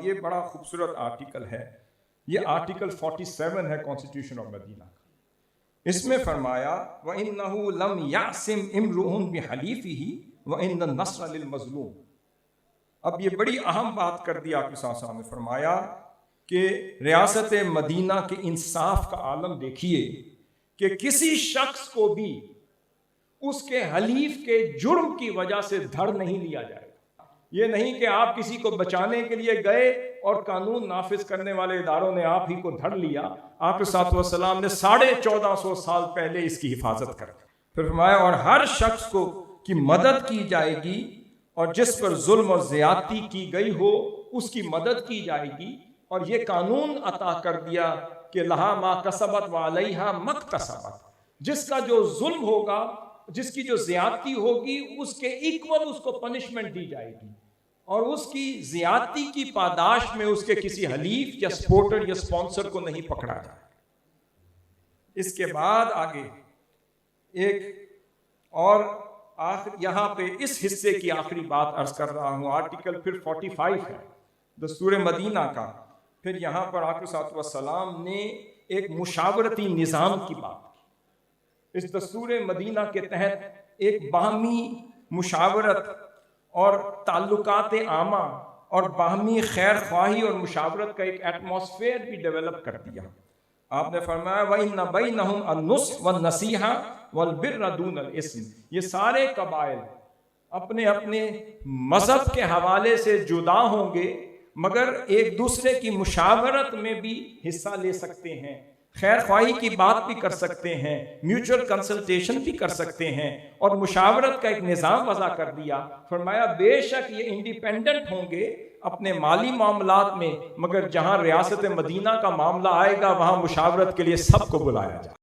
یہ بڑا خوبصورت آرٹیکل ہے، یہ آرٹیکل 47 ہے کانسٹیٹیوشن آف مدینہ کا۔ اس میں فرمایا وَإِنَّهُ لَمْ يَعْصِمْ اِمْرُؤٌ بِحَلِيفِهِ وَإِنَّ النَّصْرَ لِلْمَظْلُومِ۔ اب یہ بڑی اہم بات کر دی آپ کے ساتھ نے فرمایا کہ ریاست مدینہ کے انصاف کا عالم دیکھیے کہ کسی شخص کو بھی اس کے حلیف کے جرم کی وجہ سے دھڑ نہیں لیا جائے گا۔ یہ نہیں کہ آپ کسی کو بچانے کے لیے گئے اور قانون نافذ کرنے والے اداروں نے آپ ہی کو دھڑ لیا۔ آپ کے ساتھ والسلام نے 1450 سال پہلے اس کی حفاظت کر دی۔ پھر فرمایا اور ہر شخص کو کی مدد کی جائے گی اور جس پر ظلم اور زیادتی کی گئی ہو اس کی مدد کی جائے گی، اور یہ قانون عطا کر دیا کہ لہا ما کسبت وعلیہا مکتسبت، جس کا جو ظلم ہوگا، جس کی جو زیادتی ہوگی اس کے ایکول اس کو پنشمنٹ دی جائے گی، اور اس کی زیادتی کی پاداش میں اس کے کسی حلیف یا سپورٹر یا سپانسر کو نہیں پکڑا جائے۔ اس کے بعد آگے ایک اور یہاں پہ اس حصے کی آخری بات عرض کر رہا ہوں، آرٹیکل پھر 45 ہے دستور مدینہ کا۔ پھر یہاں پر آقا صلی اللہ علیہ وسلم نے ایک مشاورتی نظام کی بات کی۔ اس دستور مدینہ کے تحت ایک باہمی مشاورت اور تعلقات عامہ اور باہمی خیر خواہی اور مشاورت کا ایک ایٹماسفیئر بھی ڈیولپ کر دیا۔ آپ نے فرمایا وَإِنَّ بَيْنَهُمْ النُّصْحَ وَالنَّصِيحَةَ وَالْبِرَّ دُونَ الْإِثْمِ۔ یہ سارے قبائل اپنے اپنے مذہب کے حوالے سے جدا ہوں گے، مگر ایک دوسرے کی مشاورت میں بھی حصہ لے سکتے ہیں، خیر خواہی کی بات بھی کر سکتے ہیں، میوچل کنسلٹیشن بھی کر سکتے ہیں، اور مشاورت کا ایک نظام وضع کر دیا۔ فرمایا بے شک یہ انڈیپینڈنٹ ہوں گے اپنے مالی معاملات میں، مگر جہاں ریاست مدینہ کا معاملہ آئے گا وہاں مشاورت کے لیے سب کو بلایا جائے۔